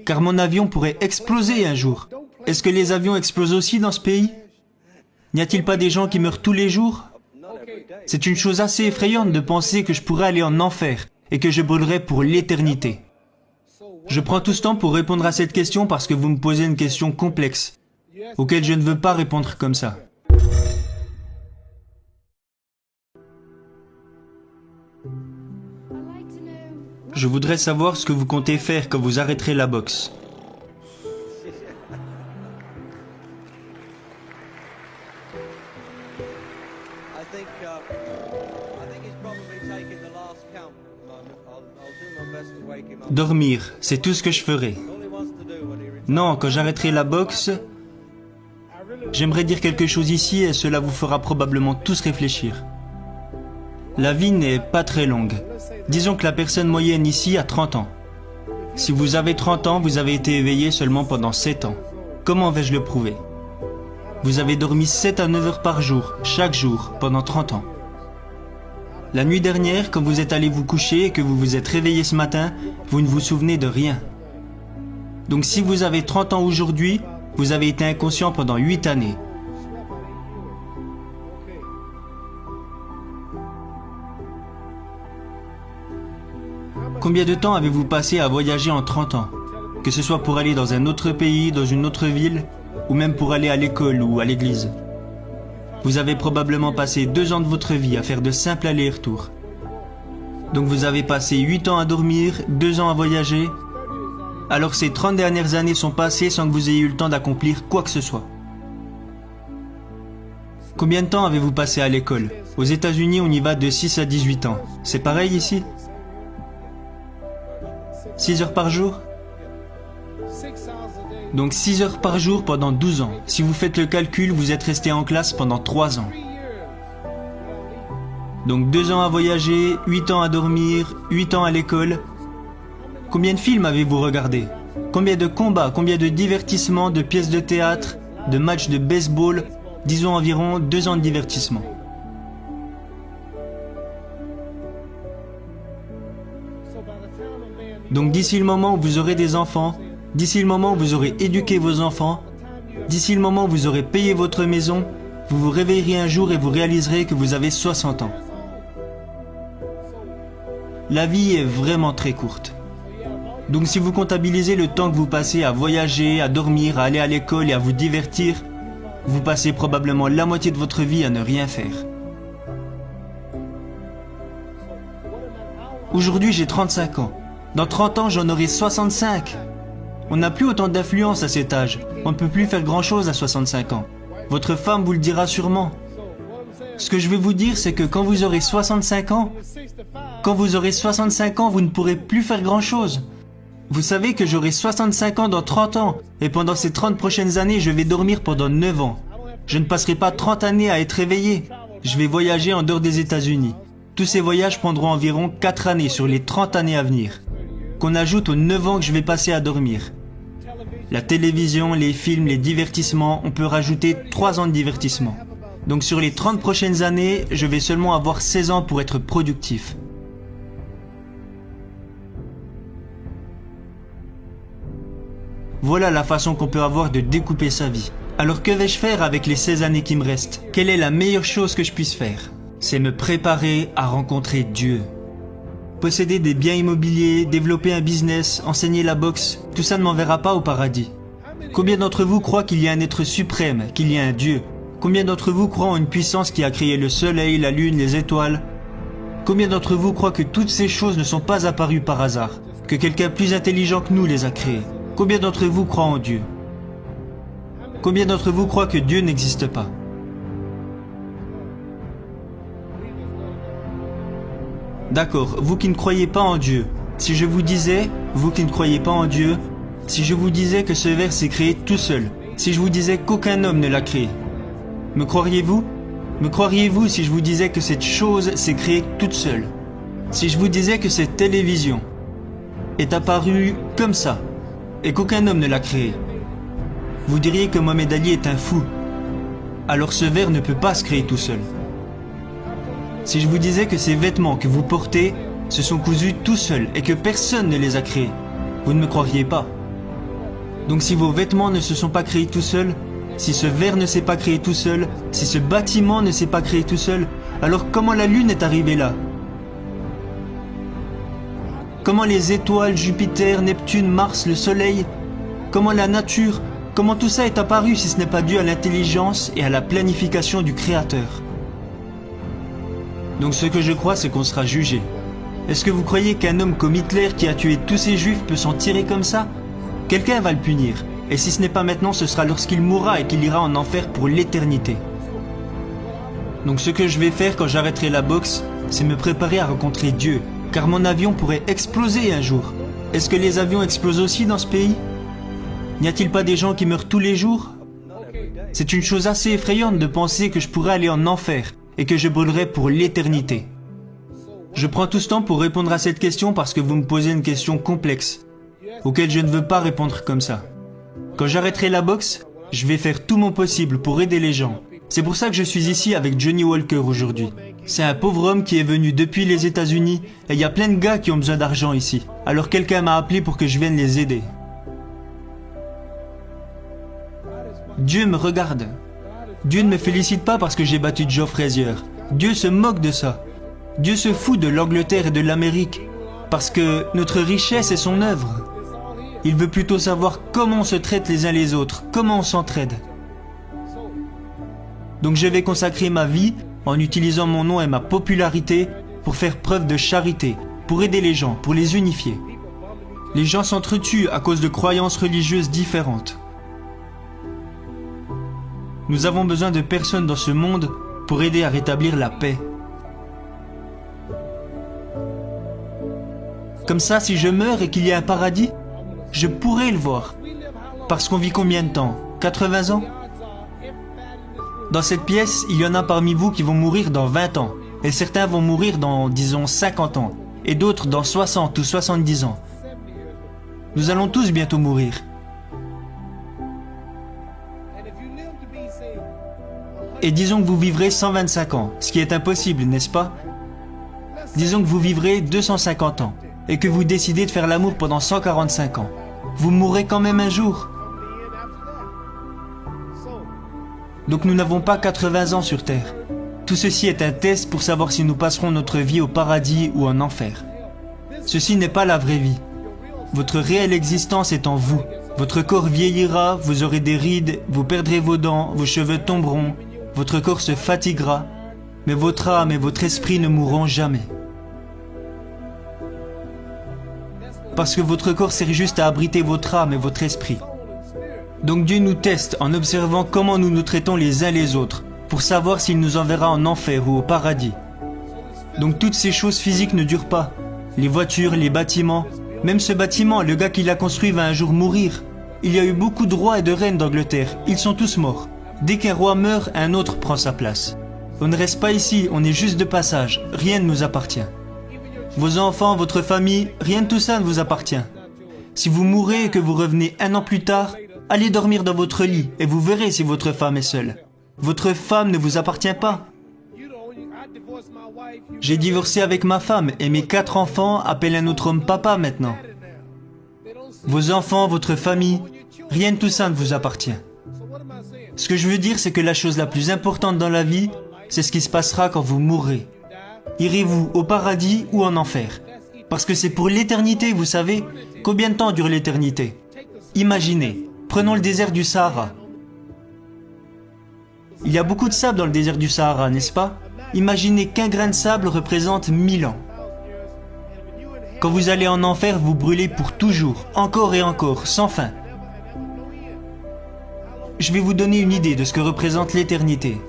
car mon avion pourrait exploser un jour. Est-ce que les avions explosent aussi dans ce pays? N'y a-t-il pas des gens qui meurent tous les jours? C'est une chose assez effrayante de penser que je pourrais aller en enfer et que je brûlerai pour l'éternité. Je prends tout ce temps pour répondre à cette question parce que vous me posez une question complexe, auquel je ne veux pas répondre comme ça. Je voudrais savoir ce que vous comptez faire quand vous arrêterez la boxe. Dormir, c'est tout ce que je ferai. Non, quand j'arrêterai la boxe, j'aimerais dire quelque chose ici et cela vous fera probablement tous réfléchir. La vie n'est pas très longue. Disons que la personne moyenne ici a 30 ans. Si vous avez 30 ans, vous avez été éveillé seulement pendant 7 ans. Comment vais-je le prouver? Vous avez dormi 7 à 9 heures par jour, chaque jour, pendant 30 ans. La nuit dernière, quand vous êtes allé vous coucher et que vous vous êtes réveillé ce matin, vous ne vous souvenez de rien. Donc si vous avez 30 ans aujourd'hui, vous avez été inconscient pendant 8 années. Combien de temps avez-vous passé à voyager en 30 ans? Que ce soit pour aller dans un autre pays, dans une autre ville, ou même pour aller à l'école ou à l'église. Vous avez probablement passé 2 ans de votre vie à faire de simples allers-retours. Donc vous avez passé 8 ans à dormir, 2 ans à voyager. Alors ces 30 dernières années sont passées sans que vous ayez eu le temps d'accomplir quoi que ce soit. Combien de temps avez-vous passé à l'école? Aux États-Unis, on y va de 6 à 18 ans. C'est pareil ici? 6 heures par jour? Donc 6 heures par jour pendant 12 ans. Si vous faites le calcul, vous êtes resté en classe pendant 3 ans. Donc 2 ans à voyager, 8 ans à dormir, 8 ans à l'école. Combien de films avez-vous regardé? Combien de combats, combien de divertissements, de pièces de théâtre, de matchs de baseball? Disons environ 2 ans de divertissement. Donc d'ici le moment où vous aurez des enfants, d'ici le moment où vous aurez éduqué vos enfants, d'ici le moment où vous aurez payé votre maison, vous vous réveillerez un jour et vous réaliserez que vous avez 60 ans. La vie est vraiment très courte. Donc si vous comptabilisez le temps que vous passez à voyager, à dormir, à aller à l'école et à vous divertir, vous passez probablement la moitié de votre vie à ne rien faire. Aujourd'hui, j'ai 35 ans. Dans 30 ans, j'en aurai 65. On n'a plus autant d'influence à cet âge. On ne peut plus faire grand-chose à 65 ans. Votre femme vous le dira sûrement. Ce que je veux vous dire, c'est que quand vous aurez 65 ans, vous ne pourrez plus faire grand-chose. Vous savez que j'aurai 65 ans dans 30 ans, et pendant ces 30 prochaines années, je vais dormir pendant 9 ans. Je ne passerai pas 30 années à être éveillé. Je vais voyager en dehors des États-Unis. Tous ces voyages prendront environ 4 années sur les 30 années à venir, qu'on ajoute aux 9 ans que je vais passer à dormir. La télévision, les films, les divertissements, on peut rajouter 3 ans de divertissement. Donc sur les 30 prochaines années, je vais seulement avoir 16 ans pour être productif. Voilà la façon qu'on peut avoir de découper sa vie. Alors que vais-je faire avec les 16 années qui me restent? Quelle est la meilleure chose que je puisse faire? C'est me préparer à rencontrer Dieu. Posséder des biens immobiliers, développer un business, enseigner la boxe, tout ça ne m'enverra pas au paradis. Combien d'entre vous croient qu'il y a un être suprême, qu'il y a un Dieu? Combien d'entre vous croient en une puissance qui a créé le soleil, la lune, les étoiles? Combien d'entre vous croient que toutes ces choses ne sont pas apparues par hasard, que quelqu'un plus intelligent que nous les a créées? Combien d'entre vous croient en Dieu? Combien d'entre vous croient que Dieu n'existe pas? D'accord, vous qui ne croyez pas en Dieu, si je vous disais, vous qui ne croyez pas en Dieu, si je vous disais que ce verre s'est créé tout seul, si je vous disais qu'aucun homme ne l'a créé, me croiriez-vous? Me croiriez-vous si je vous disais que cette chose s'est créée toute seule? Si je vous disais que cette télévision est apparue comme ça, et qu'aucun homme ne l'a créée, vous diriez que Mohamed Ali est un fou. Alors ce verre ne peut pas se créer tout seul. Si je vous disais que ces vêtements que vous portez se sont cousus tout seuls et que personne ne les a créés, vous ne me croiriez pas. Donc si vos vêtements ne se sont pas créés tout seuls, si ce verre ne s'est pas créé tout seul, si ce bâtiment ne s'est pas créé tout seul, alors comment la Lune est arrivée là? Comment les étoiles, Jupiter, Neptune, Mars, le Soleil, comment la nature, comment tout ça est apparu si ce n'est pas dû à l'intelligence et à la planification du Créateur? Donc ce que je crois, c'est qu'on sera jugé. Est-ce que vous croyez qu'un homme comme Hitler qui a tué tous ces juifs peut s'en tirer comme ça? Quelqu'un va le punir. Et si ce n'est pas maintenant, ce sera lorsqu'il mourra et qu'il ira en enfer pour l'éternité. Donc ce que je vais faire quand j'arrêterai la boxe, c'est me préparer à rencontrer Dieu. Car mon avion pourrait exploser un jour. Est-ce que les avions explosent aussi dans ce pays? N'y a-t-il pas des gens qui meurent tous les jours? C'est une chose assez effrayante de penser que je pourrais aller en enfer et que je brûlerai pour l'éternité. Je prends tout ce temps pour répondre à cette question parce que vous me posez une question complexe, auquel je ne veux pas répondre comme ça. Quand j'arrêterai la boxe, je vais faire tout mon possible pour aider les gens. C'est pour ça que je suis ici avec Johnny Walker aujourd'hui. C'est un pauvre homme qui est venu depuis les États-Unis et il y a plein de gars qui ont besoin d'argent ici. Alors quelqu'un m'a appelé pour que je vienne les aider. Dieu me regarde. Dieu ne me félicite pas parce que j'ai battu Joe Frazier. Dieu se moque de ça. Dieu se fout de l'Angleterre et de l'Amérique parce que notre richesse est son œuvre. Il veut plutôt savoir comment on se traite les uns les autres, comment on s'entraide. Donc je vais consacrer ma vie en utilisant mon nom et ma popularité pour faire preuve de charité, pour aider les gens, pour les unifier. Les gens s'entretuent à cause de croyances religieuses différentes. Nous avons besoin de personnes dans ce monde pour aider à rétablir la paix. Comme ça, si je meurs et qu'il y a un paradis, je pourrais le voir. Parce qu'on vit combien de temps? 80 ans? Dans cette pièce, il y en a parmi vous qui vont mourir dans 20 ans. Et certains vont mourir dans, disons, 50 ans. Et d'autres dans 60 ou 70 ans. Nous allons tous bientôt mourir. Et disons que vous vivrez 125 ans, ce qui est impossible, n'est-ce pas? Disons que vous vivrez 250 ans. Et que vous décidez de faire l'amour pendant 145 ans. Vous mourrez quand même un jour. Donc nous n'avons pas 80 ans sur Terre. Tout ceci est un test pour savoir si nous passerons notre vie au paradis ou en enfer. Ceci n'est pas la vraie vie. Votre réelle existence est en vous. Votre corps vieillira, vous aurez des rides, vous perdrez vos dents, vos cheveux tomberont, votre corps se fatiguera, mais votre âme et votre esprit ne mourront jamais. Parce que votre corps sert juste à abriter votre âme et votre esprit. Donc Dieu nous teste en observant comment nous nous traitons les uns les autres, pour savoir s'il nous enverra en enfer ou au paradis. Donc toutes ces choses physiques ne durent pas. Les voitures, les bâtiments, même ce bâtiment, le gars qui l'a construit va un jour mourir. Il y a eu beaucoup de rois et de reines d'Angleterre, ils sont tous morts. Dès qu'un roi meurt, un autre prend sa place. On ne reste pas ici, on est juste de passage, rien ne nous appartient. Vos enfants, votre famille, rien de tout ça ne vous appartient. Si vous mourrez et que vous revenez un an plus tard, allez dormir dans votre lit et vous verrez si votre femme est seule. Votre femme ne vous appartient pas. J'ai divorcé avec ma femme et mes 4 enfants appellent un autre homme papa maintenant. Vos enfants, votre famille, rien de tout ça ne vous appartient. Ce que je veux dire, c'est que la chose la plus importante dans la vie, c'est ce qui se passera quand vous mourrez. Irez-vous au paradis ou en enfer? Parce que c'est pour l'éternité, vous savez. Combien de temps dure l'éternité? Imaginez, prenons le désert du Sahara. Il y a beaucoup de sable dans le désert du Sahara, n'est-ce pas? Imaginez qu'un grain de sable représente 1000 ans. Quand vous allez en enfer, vous brûlez pour toujours, encore et encore, sans fin. Je vais vous donner une idée de ce que représente l'éternité.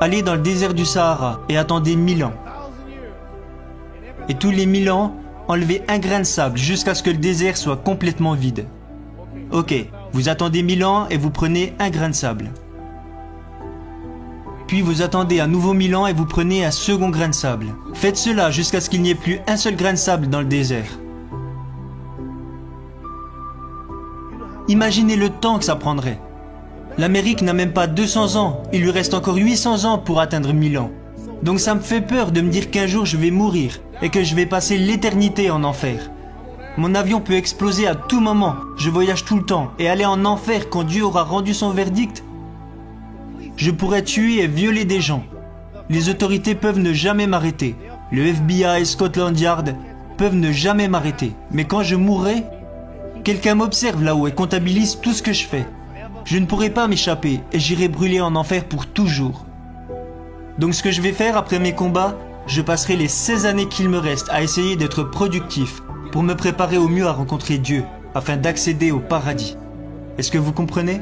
Allez dans le désert du Sahara et attendez 1000 ans. Et tous les 1000 ans, enlevez un grain de sable jusqu'à ce que le désert soit complètement vide. Ok, vous attendez 1000 ans et vous prenez un grain de sable. Puis vous attendez un nouveau 1000 ans et vous prenez un second grain de sable. Faites cela jusqu'à ce qu'il n'y ait plus un seul grain de sable dans le désert. Imaginez le temps que ça prendrait. L'Amérique n'a même pas 200 ans, il lui reste encore 800 ans pour atteindre 1000 ans. Donc ça me fait peur de me dire qu'un jour je vais mourir et que je vais passer l'éternité en enfer. Mon avion peut exploser à tout moment. Je voyage tout le temps. Et aller en enfer quand Dieu aura rendu son verdict? Je pourrais tuer et violer des gens. Les autorités peuvent ne jamais m'arrêter. Le FBI et Scotland Yard peuvent ne jamais m'arrêter. Mais quand je mourrai, quelqu'un m'observe là-haut et comptabilise tout ce que je fais. Je ne pourrai pas m'échapper et j'irai brûler en enfer pour toujours. Donc ce que je vais faire après mes combats, je passerai les 16 années qu'il me reste à essayer d'être productif pour me préparer au mieux à rencontrer Dieu afin d'accéder au paradis. Est-ce que vous comprenez ?